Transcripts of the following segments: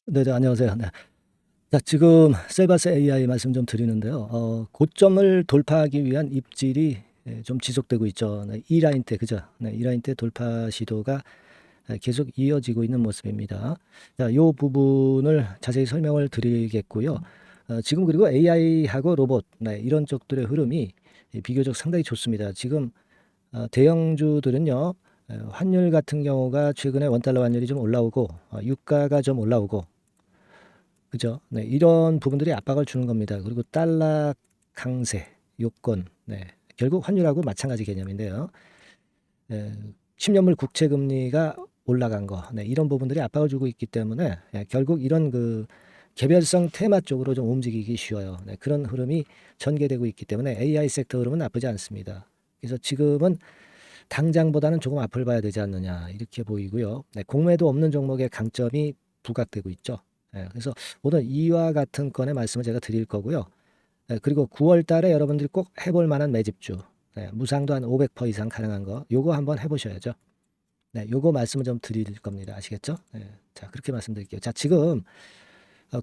네네, 안녕하세요. 네. 자, 지금 셀바스 AI 말씀 좀 드리는데요. 고점을 돌파하기 위한 입질이 좀 지속되고 있죠. 네, 이 라인 때, 그죠? 네, 이 라인 때 돌파 시도가 계속 이어지고 있는 모습입니다. 자, 요 부분을 자세히 설명을 드리겠고요. 지금 그리고 AI하고 로봇, 네, 이런 쪽들의 흐름이 비교적 상당히 좋습니다. 지금 대형주들은요, 환율 같은 경우가 최근에 원달러 환율이 좀 올라오고, 유가가 좀 올라오고, 그죠? 네, 이런 부분들이 압박을 주는 겁니다. 그리고 달러 강세 요건, 네, 결국 환율하고 마찬가지 개념인데요. 10년물 국채 금리가 올라간 거, 네, 이런 부분들이 압박을 주고 있기 때문에 결국 이런 그 개별성 테마 쪽으로 좀 움직이기 쉬워요. 네, 그런 흐름이 전개되고 있기 때문에 AI 섹터 흐름은 나쁘지 않습니다. 그래서 지금은 당장보다는 조금 앞을 봐야 되지 않느냐 이렇게 보이고요. 네, 공매도 없는 종목의 강점이 부각되고 있죠. 그래서 오늘 이와 같은 건의 말씀을 제가 드릴 거고요. 그리고 9월 달에 여러분들이 꼭 해볼 만한 매집주, 무상도 한 500% 이상 가능한 거, 요거 한번 해보셔야죠. 네, 요거 말씀을 좀 드릴 겁니다. 아시겠죠? 자, 그렇게 말씀드릴게요. 자, 지금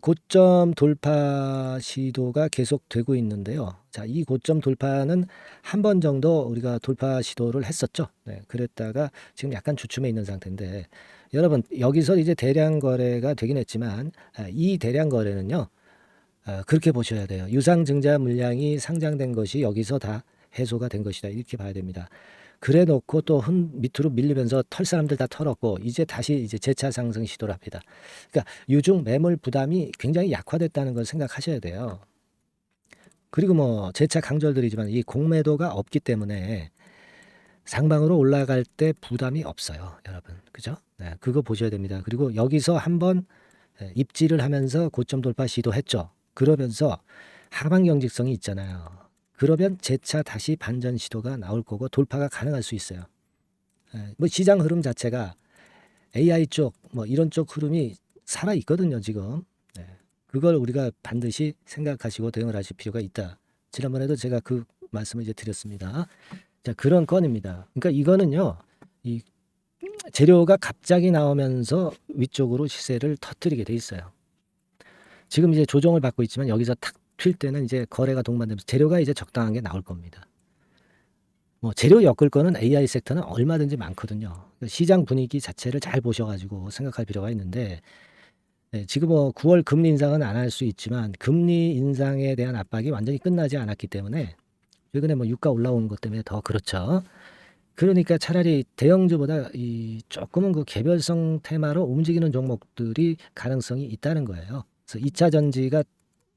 고점 돌파 시도가 계속되고 있는데요. 자, 이 고점 돌파는 한 번 정도 우리가 돌파 시도를 했었죠. 네, 그랬다가 지금 약간 주춤해 있는 상태인데, 여러분, 여기서 이제 대량 거래가 되긴 했지만, 이 대량 거래는요, 그렇게 보셔야 돼요. 유상증자 물량이 상장된 것이 여기서 다 해소가 된 것이다. 이렇게 봐야 됩니다. 그래 놓고 또 밑으로 밀리면서 털 사람들 다 털었고 이제 다시 이제 재차 상승 시도를 합니다. 그러니까 유중 매물 부담이 굉장히 약화됐다는 걸 생각하셔야 돼요. 그리고 뭐 재차 강조드리지만 이 공매도가 없기 때문에 상방으로 올라갈 때 부담이 없어요, 여러분. 그죠? 네, 그거 보셔야 됩니다. 그리고 여기서 한번 입지를 하면서 고점 돌파 시도했죠. 그러면서 하방 경직성이 있잖아요. 그러면 재차 다시 반전 시도가 나올 거고 돌파가 가능할 수 있어요. 뭐 시장 흐름 자체가 AI 쪽 뭐 이런 쪽 흐름이 살아 있거든요, 지금. 네. 그걸 우리가 반드시 생각하시고 대응을 하실 필요가 있다. 지난번에도 제가 그 말씀을 이제 드렸습니다. 자, 그런 건입니다. 그러니까 이거는요. 이 재료가 갑자기 나오면서 위쪽으로 시세를 터뜨리게 돼 있어요. 지금 이제 조정을 받고 있지만 여기서 탁 튈 때는 이제 거래가 동반되면서 재료가 이제 적당한 게 나올 겁니다. 뭐 재료 엮을 거는 AI 섹터는 얼마든지 많거든요. 그러니까 시장 분위기 자체를 잘 보셔가지고 생각할 필요가 있는데 지금 뭐 9월 금리 인상은 안 할 수 있지만 금리 인상에 대한 압박이 완전히 끝나지 않았기 때문에 최근에 뭐 유가 올라오는 것 때문에 더 그렇죠. 그러니까 차라리 대형주보다 이 조금은 그 개별성 테마로 움직이는 종목들이 가능성이 있다는 거예요. 그래서 2차 전지가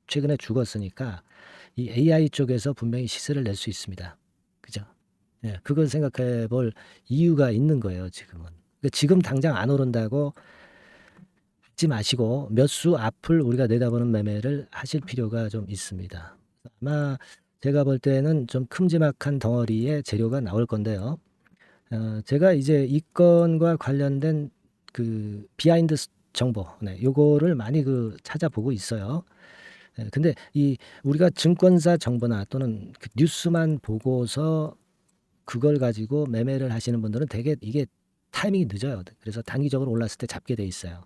최근에 죽었으니까 이 AI 쪽에서 분명히 시세를 낼 수 있습니다. 그죠? 예, 그걸 생각해 볼 이유가 있는 거예요, 지금은. 그러니까 지금 당장 안 오른다고 하지 마시고 몇 수 앞을 우리가 내다보는 매매를 하실 필요가 좀 있습니다. 아마 제가 볼 때는 좀 큼지막한 덩어리의 재료가 나올 건데요. 제가 이제 이 건과 관련된 그 비하인드 정보, 네, 요거를 많이 그 찾아보고 있어요. 근데 이 우리가 증권사 정보나 또는 그 뉴스만 보고서 그걸 가지고 매매를 하시는 분들은 되게 이게 타이밍이 늦어요. 그래서 단기적으로 올랐을 때 잡게 돼 있어요.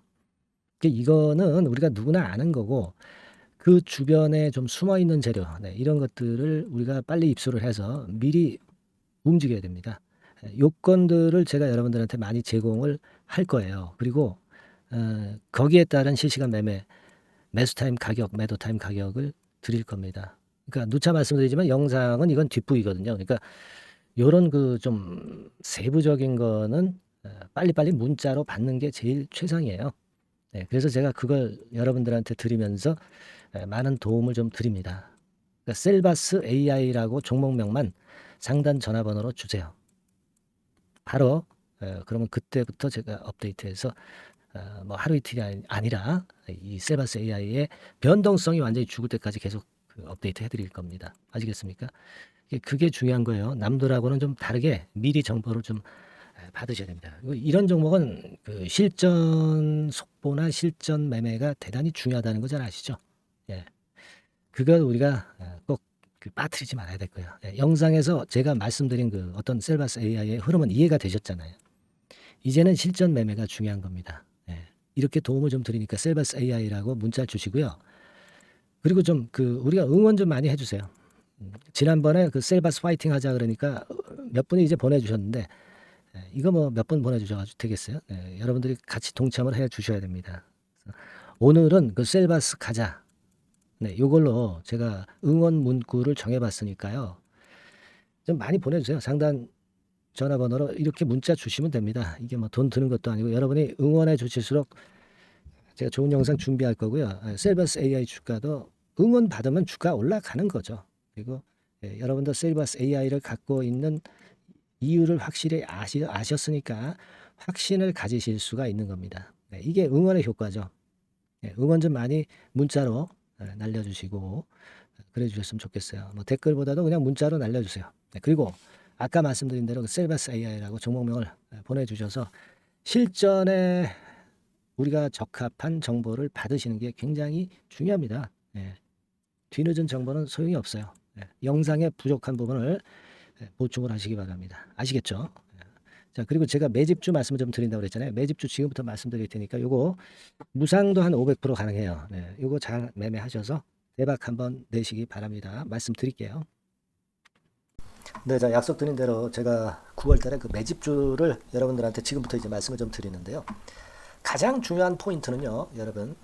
이거는 우리가 누구나 아는 거고 그 주변에 좀 숨어 있는 재료, 네, 이런 것들을 우리가 빨리 입수를 해서 미리 움직여야 됩니다. 요건들을 제가 여러분들한테 많이 제공을 할 거예요. 그리고 거기에 따른 실시간 매매, 매수 타임 가격, 매도 타임 가격을 드릴 겁니다. 그러니까 누차 말씀드리지만 영상은 이건 뒷부이거든요. 그러니까 요런 그 좀 세부적인 거는 빨리빨리 문자로 받는 게 제일 최상이에요. 네, 그래서 제가 그걸 여러분들한테 드리면서 많은 도움을 좀 드립니다. 그러니까 셀바스 AI라고 종목명만 상단 전화번호로 주세요. 바로 그러면 그때부터 제가 업데이트해서 뭐 하루 이틀이 아니라 이 셀바스 AI의 변동성이 완전히 죽을 때까지 계속 그 업데이트 해드릴 겁니다. 아시겠습니까? 그게 중요한 거예요. 남들하고는 좀 다르게 미리 정보를 좀 받으셔야 됩니다. 이런 종목은 그 실전 속보나 실전 매매가 대단히 중요하다는 거 잘 아시죠? 예. 그걸 우리가 꼭그 빠뜨리지 말아야 될 거예요. 예. 영상에서 제가 말씀드린 그 어떤 셀바스 AI의 흐름은 이해가 되셨잖아요. 이제는 실전 매매가 중요한 겁니다. 예. 이렇게 도움을 좀 드리니까 셀버스 AI라고 문자 주시고요. 그리고 좀 우리가 응원 좀 많이 해주세요. 지난번에 그 셀버스 화이팅 하자 그러니까 몇 분이 이제 보내주셨는데 이거 뭐 몇 분 보내주셔가지고 되겠어요. 네, 여러분들이 같이 동참을 해 주셔야 됩니다. 오늘은 그 셀버스 가자. 네, 요걸로 제가 응원 문구를 정해봤으니까요. 좀 많이 보내주세요. 상단 전화번호로 이렇게 문자 주시면 됩니다. 이게 뭐 돈 드는 것도 아니고 여러분이 응원해 주실수록 제가 좋은 영상 준비할 거고요. 셀버스 AI 주가도 응원 받으면 주가 올라가는 거죠. 그리고 여러분도 셀버스 AI를 갖고 있는 이유를 확실히 아셨으니까 확신을 가지실 수가 있는 겁니다. 네, 이게 응원의 효과죠. 응원 좀 많이 문자로 날려주시고 그래 주셨으면 좋겠어요. 뭐 댓글보다도 그냥 문자로 날려주세요. 네, 그리고 아까 말씀드린 대로 셀버스 AI라고 종목명을 보내주셔서 실전에 우리가 적합한 정보를 받으시는 게 굉장히 중요합니다. 뒤늦은 정보는 소용이 없어요. 영상의 부족한 부분을 보충을 하시기 바랍니다. 아시겠죠? 자, 그리고 제가 매집주 말씀을 좀 드린다고 그랬잖아요. 매집주 지금부터 말씀드릴 테니까 요거 무상도 한 500% 가능해요. 요거 잘 매매하셔서 대박 한번 내시기 바랍니다. 말씀드릴게요. 네, 자, 약속드린 대로 제가 9월 달에 그 매집주를 여러분들한테 지금부터 이제 말씀을 좀 드리는데요. 가장 중요한 포인트는요, 여러분,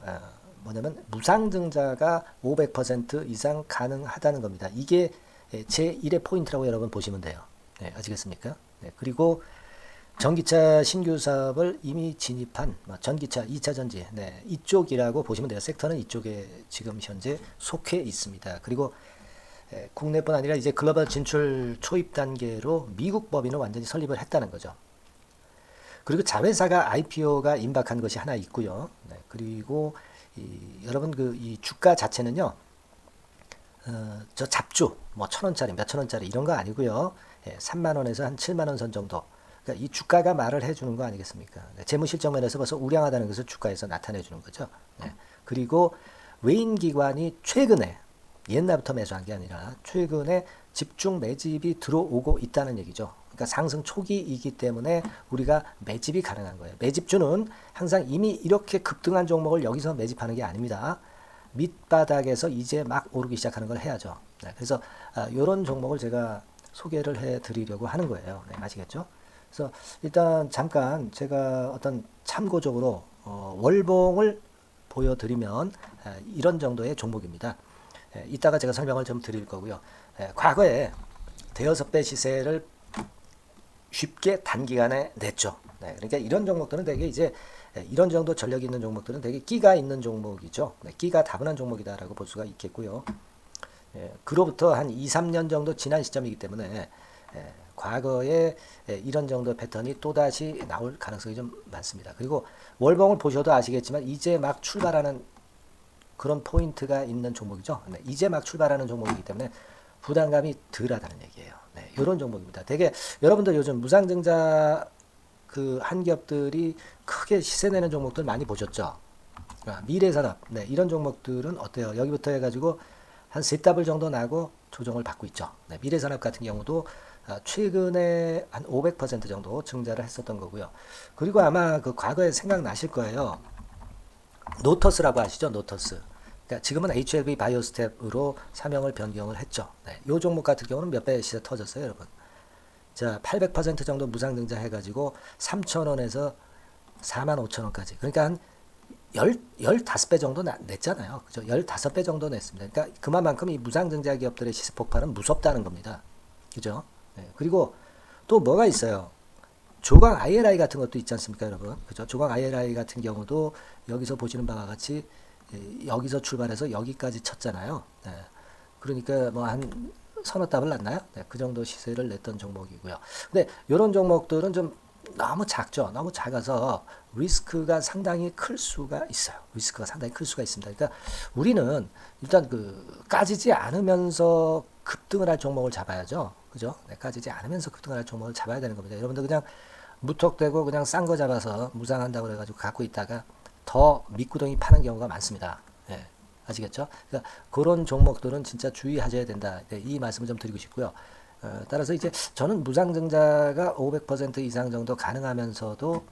뭐냐면 무상증자가 500% 이상 가능하다는 겁니다. 이게 제1의 포인트라고 여러분 보시면 돼요. 네, 아시겠습니까? 네, 그리고 전기차 신규 사업을 이미 진입한 전기차 2차 전지, 네, 이쪽이라고 보시면 돼요. 섹터는 이쪽에 지금 현재 속해 있습니다. 그리고 국내뿐 아니라 이제 글로벌 진출 초입 단계로 미국 법인을 완전히 설립을 했다는 거죠. 그리고 자회사가 IPO가 임박한 것이 하나 있고요. 네, 그리고 여러분 이 주가 자체는요. 저 잡주 뭐 1,000원짜리 몇천 원짜리 이런 거 아니고요. 3만 원에서 한 7만 원 선 정도. 그러니까 이 주가가 말을 해주는 거 아니겠습니까? 네, 재무실적 면에서 벌써 우량하다는 것을 주가에서 나타내 주는 거죠. 네, 그리고 외인 기관이 최근에 옛날부터 매수한 게 아니라 최근에 집중 매집이 들어오고 있다는 얘기죠. 그러니까 상승 초기이기 때문에 우리가 매집이 가능한 거예요. 매집주는 항상 이미 이렇게 급등한 종목을 여기서 매집하는 게 아닙니다. 밑바닥에서 이제 막 오르기 시작하는 걸 해야죠. 네, 그래서 이런 종목을 제가 소개를 해드리려고 하는 거예요. 네, 아시겠죠? 그래서 일단 잠깐 제가 어떤 참고적으로 월봉을 보여드리면 이런 정도의 종목입니다. 이따가 제가 설명을 좀 드릴 거고요. 과거에 대여섯 배 시세를 쉽게 단기간에 냈죠. 네, 그러니까 이런 종목들은 되게 이제 이런 정도 전력이 있는 종목들은 되게 끼가 있는 종목이죠. 네, 끼가 다분한 종목이다라고 볼 수가 있겠고요. 그로부터 한 2, 3년 정도 지난 시점이기 때문에 과거에 이런 정도 패턴이 또다시 나올 가능성이 좀 많습니다. 그리고 월봉을 보셔도 아시겠지만 이제 막 출발하는 그런 포인트가 있는 종목이죠. 네, 이제 막 출발하는 종목이기 때문에 부담감이 덜하다는 얘기예요. 네, 이런 종목입니다. 되게 여러분들 요즘 무상증자 그 한 기업들이 크게 시세 내는 종목들 많이 보셨죠? 미래산업, 네, 이런 종목들은 어때요? 여기부터 해가지고 한 3더블 정도 나고 조정을 받고 있죠. 네, 미래산업 같은 경우도 최근에 한 500% 정도 증자를 했었던 거고요. 그리고 아마 그 과거에 생각나실 거예요. 노터스라고 아시죠? 노터스. 그러니까 지금은 HLB 바이오스텝으로 사명을 변경을 했죠. 네, 이 종목 같은 경우는 몇 배 시세 터졌어요, 여러분. 자, 800% 정도 무상증자 해가지고 3,000원에서 45,000원까지. 그러니까 한 15배 정도 냈잖아요. 그죠? 15배 정도 냈습니다. 그러니까 그만큼 이 무상증자 기업들의 시세 폭발은 무섭다는 겁니다. 그죠? 네, 그리고 또 뭐가 있어요? 조광 ILI 같은 것도 있지 않습니까, 여러분? 그죠? 조광 ILI 같은 경우도 여기서 보시는 바와 같이 여기서 출발해서 여기까지 쳤잖아요. 네. 그러니까 뭐 한 서너 답을 났나요? 네, 그 정도 시세를 냈던 종목이고요. 근데 이런 종목들은 좀 너무 작죠. 너무 작아서 리스크가 상당히 클 수가 있어요. 리스크가 상당히 클 수가 있습니다. 그러니까 우리는 일단 까지지 않으면서 급등을 할 종목을 잡아야죠. 그죠? 네, 까지지 않으면서 급등을 할 종목을 잡아야 되는 겁니다. 여러분들 그냥 무턱대고 그냥 싼 거 잡아서 무상한다고 그래가지고 갖고 있다가 더 밑구덩이 파는 경우가 많습니다. 네, 아시겠죠? 그러니까 그런 종목들은 진짜 주의하셔야 된다. 네, 이 말씀을 좀 드리고 싶고요. 따라서 이제 저는 무상증자가 500% 이상 정도 가능하면서도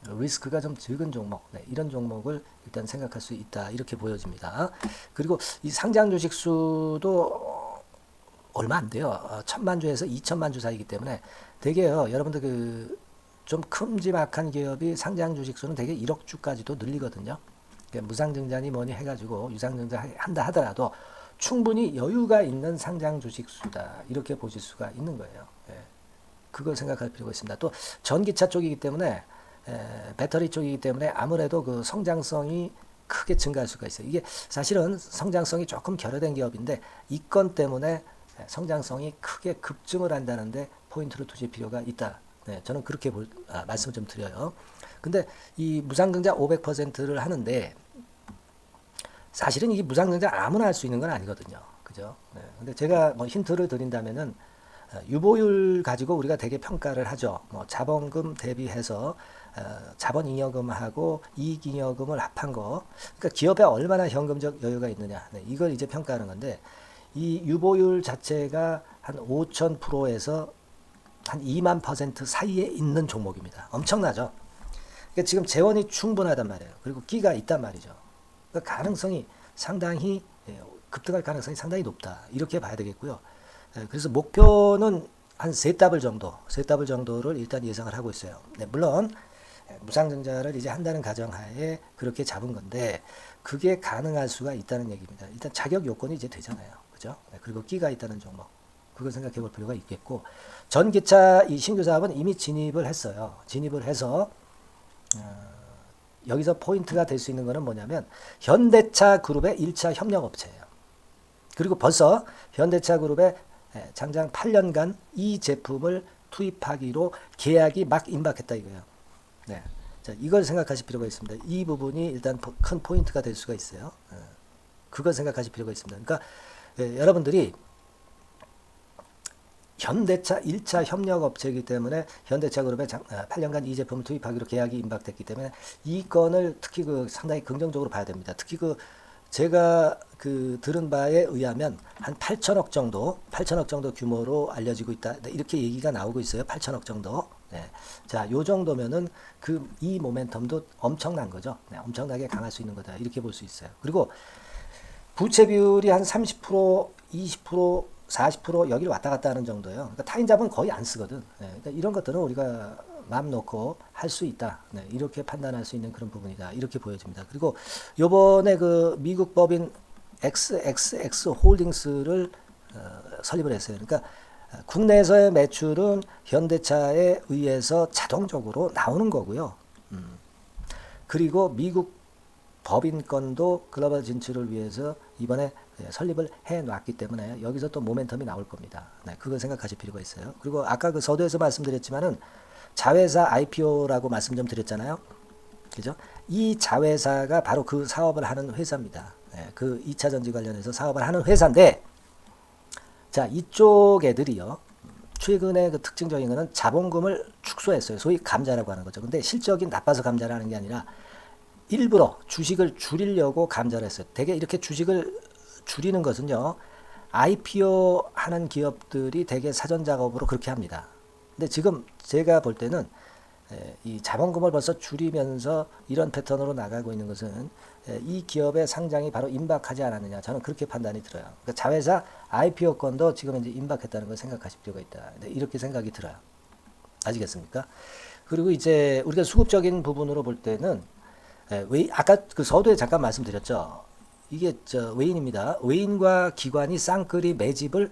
리스크가 좀 적은 종목, 네, 이런 종목을 일단 생각할 수 있다 이렇게 보여집니다. 그리고 이 상장 주식 수도 얼마 안 돼요. 1000만 주에서 2000만 주 사이기 때문에 되게요. 여러분들 그 좀 큼지막한 기업이 상장 주식 수는 되게 1억 주까지도 늘리거든요. 그러니까 무상증자니 뭐니 해가지고 유상증자 한다 하더라도 충분히 여유가 있는 상장 주식 수다 이렇게 보실 수가 있는 거예요. 예. 그걸 생각할 필요가 있습니다. 또 전기차 쪽이기 때문에 배터리 쪽이기 때문에 아무래도 그 성장성이 크게 증가할 수가 있어요. 이게 사실은 성장성이 조금 결여된 기업인데 이 건 때문에 성장성이 크게 급증을 한다는데 포인트를 두실 필요가 있다. 네, 저는 그렇게 말씀을 좀 드려요. 근데 이 무상증자 500%를 하는데 사실은 이게 무상증자 아무나 할 수 있는 건 아니거든요. 그죠? 네, 근데 제가 뭐 힌트를 드린다면은 유보율 가지고 우리가 되게 평가를 하죠. 뭐 자본금 대비해서 자본잉여금하고 이익잉여금을 합한 거. 그러니까 기업에 얼마나 현금적 여유가 있느냐. 네, 이걸 이제 평가하는 건데 이 유보율 자체가 한 5000%에서 한 2만% 사이에 있는 종목입니다. 엄청나죠. 그러니까 지금 재원이 충분하단 말이에요. 그리고 끼가 있단 말이죠. 그러니까 가능성이 상당히 급등할 가능성이 상당히 높다. 이렇게 봐야 되겠고요. 그래서 목표는 한 세 더블 정도를 일단 예상을 하고 있어요. 네, 물론 무상증자를 이제 한다는 가정하에 그렇게 잡은 건데 그게 가능할 수가 있다는 얘기입니다. 일단 자격 요건이 이제 되잖아요. 그죠? 네, 그리고 끼가 있다는 종목. 그걸 생각해 볼 필요가 있겠고 전기차 이 신규 사업은 이미 진입을 했어요. 진입을 해서 여기서 포인트가 될 수 있는 거는 뭐냐면 현대차 그룹의 1차 협력업체예요. 그리고 벌써 현대차 그룹의 장장 8년간 이 제품을 투입하기로 계약이 막 임박했다 이거예요. 네. 자, 이걸 생각하실 필요가 있습니다. 이 부분이 일단 큰 포인트가 될 수가 있어요. 그걸 생각하실 필요가 있습니다. 그러니까 여러분들이 현대차 1차 협력업체이기 때문에 현대차 그룹에 8년간 이 제품을 투입하기로 계약이 임박됐기 때문에 이 건을 특히 그 상당히 긍정적으로 봐야 됩니다. 특히 그 제가 그 들은 바에 의하면 한 8천억 정도 규모로 알려지고 있다. 이렇게 얘기가 나오고 있어요. 8천억 정도. 네. 자, 요 정도면은 그 이 모멘텀도 엄청난 거죠. 네, 엄청나게 강할 수 있는 거다. 이렇게 볼 수 있어요. 그리고 부채 비율이 한 30%, 20%, 40% 여기를 왔다 갔다 하는 정도예요. 그러니까 타인자본 거의 안 쓰거든. 네, 그러니까 이런 것들은 우리가 마음 놓고 할 수 있다. 네, 이렇게 판단할 수 있는 그런 부분이다. 이렇게 보여집니다. 그리고 요번에 그 미국 법인 XXX 홀딩스를 설립을 했어요. 그러니까 국내에서의 매출은 현대차에 의해서 자동적으로 나오는 거고요. 그리고 미국 법인권도 글로벌 진출을 위해서 이번에 설립을 해 놨기 때문에 여기서 또 모멘텀이 나올 겁니다. 네, 그걸 생각하실 필요가 있어요. 그리고 아까 그 서두에서 말씀드렸지만은 자회사 IPO라고 말씀 좀 드렸잖아요. 그죠? 이 자회사가 바로 그 사업을 하는 회사입니다. 네, 그 2차 전지 관련해서 사업을 하는 회사인데 자, 이쪽 애들이요. 최근에 그 특징적인 거는 자본금을 축소했어요. 소위 감자라고 하는 거죠. 근데 실적이 나빠서 감자를 하는 게 아니라 일부러 주식을 줄이려고 감자를 했어요. 되게 이렇게 주식을 줄이는 것은요. IPO 하는 기업들이 되게 사전 작업으로 그렇게 합니다. 근데 지금 제가 볼 때는 이 자본금을 벌써 줄이면서 이런 패턴으로 나가고 있는 것은 이 기업의 상장이 바로 임박하지 않았느냐. 저는 그렇게 판단이 들어요. 그러니까 자회사 IPO권도 지금 이제 임박했다는 걸 생각하실 필요가 있다. 이렇게 생각이 들어요. 아시겠습니까? 그리고 이제 우리가 수급적인 부분으로 볼 때는 아까 그 서두에 잠깐 말씀드렸죠. 이게 외인입니다. 외인과 기관이 쌍끌이 매집을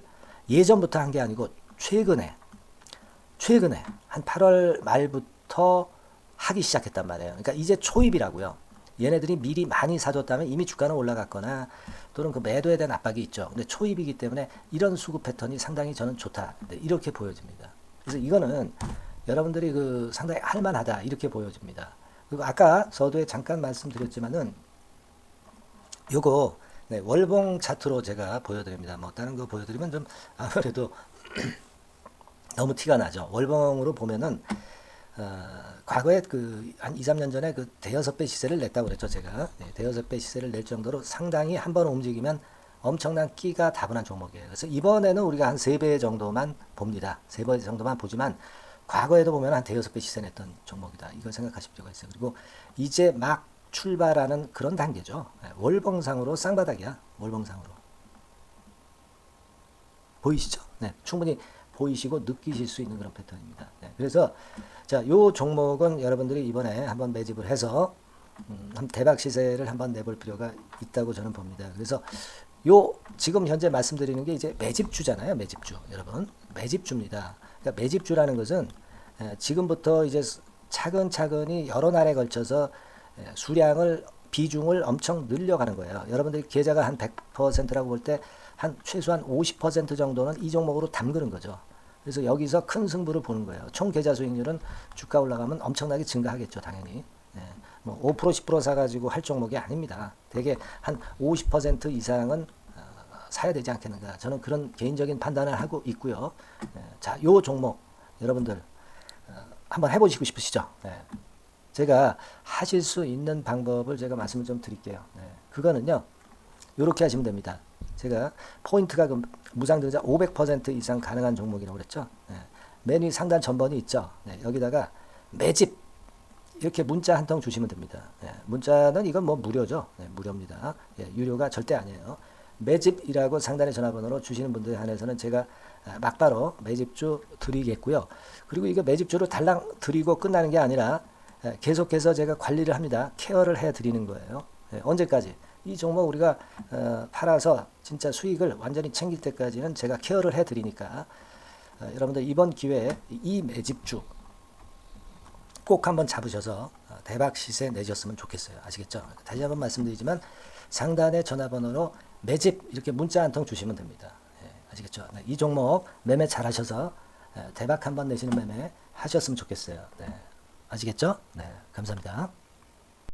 예전부터 한 게 아니고 최근에 한 8월 말부터 하기 시작했단 말이에요. 그러니까 이제 초입이라고요. 얘네들이 미리 많이 사줬다면 이미 주가는 올라갔거나 또는 그 매도에 대한 압박이 있죠. 근데 초입이기 때문에 이런 수급 패턴이 상당히 저는 좋다. 이렇게 보여집니다. 그래서 이거는 여러분들이 그 상당히 할만하다. 이렇게 보여집니다. 그리고 아까 서두에 잠깐 말씀드렸지만은 요거 월봉 차트로 제가 보여드립니다. 뭐 다른 거 보여드리면 좀 아무래도 너무 티가 나죠. 월봉으로 보면은 과거에 그 한 2, 3년 전에 그 대여섯 배 시세를 냈다고 그랬죠. 제가 대여섯 배 시세를 낼 정도로 상당히 한번 움직이면 엄청난 끼가 다분한 종목이에요. 그래서 이번에는 우리가 한 3배 정도만 봅니다. 3배 정도만 보지만 과거에도 보면 한 대여섯 배 시세 냈던 종목이다. 이걸 생각하실 필요가 있어요. 그리고 이제 막 출발하는 그런 단계죠. 월봉상으로 쌍바닥이야. 월봉상으로. 보이시죠? 네, 충분히 보이시고 느끼실 수 있는 그런 패턴입니다. 네, 그래서 자, 요 종목은 여러분들이 이번에 한번 매집을 해서 대박 시세를 한번 내볼 필요가 있다고 저는 봅니다. 그래서 요 지금 현재 말씀드리는 게 이제 매집주잖아요. 매집주. 여러분, 매집주입니다. 그러니까 매집주라는 것은 지금부터 이제 차근차근히 여러 날에 걸쳐서 수량을 비중을 엄청 늘려가는 거예요. 여러분들이 계좌가 한 100%라고 볼 때 한 최소한 50% 정도는 이 종목으로 담그는 거죠. 그래서 여기서 큰 승부를 보는 거예요. 총 계좌 수익률은 주가 올라가면 엄청나게 증가하겠죠, 당연히. 뭐 5% 10% 사가지고 할 종목이 아닙니다. 되게 한 50% 이상은 사야 되지 않겠는가. 저는 그런 개인적인 판단을 하고 있고요. 자, 요 종목 여러분들 한번 해보시고 싶으시죠? 제가 하실 수 있는 방법을 제가 말씀을 좀 드릴게요. 그거는요, 이렇게 하시면 됩니다. 제가 포인트가 무상등자 500% 이상 가능한 종목이라고 그랬죠. 맨 위 상단 전번이 있죠. 여기다가 매집 이렇게 문자 한 통 주시면 됩니다. 문자는 이건 뭐 무료죠. 무료입니다. 유료가 절대 아니에요. 매집이라고 상단의 전화번호로 주시는 분들에 한해서는 제가 막바로 매집주 드리겠고요. 그리고 이거 매집주를 달랑 드리고 끝나는 게 아니라 계속해서 제가 관리를 합니다. 케어를 해 드리는 거예요. 언제까지? 이 종목 우리가 팔아서 진짜 수익을 완전히 챙길 때까지는 제가 케어를 해 드리니까 여러분들 이번 기회에 이 매집주 꼭 한번 잡으셔서 대박 시세 내셨으면 좋겠어요. 아시겠죠? 다시 한번 말씀드리지만 상단의 전화번호로 매집 이렇게 문자 한 통 주시면 됩니다. 아시겠죠? 이 종목 매매 잘 하셔서 대박 한번 내시는 매매 하셨으면 좋겠어요. 아시겠죠? 감사합니다.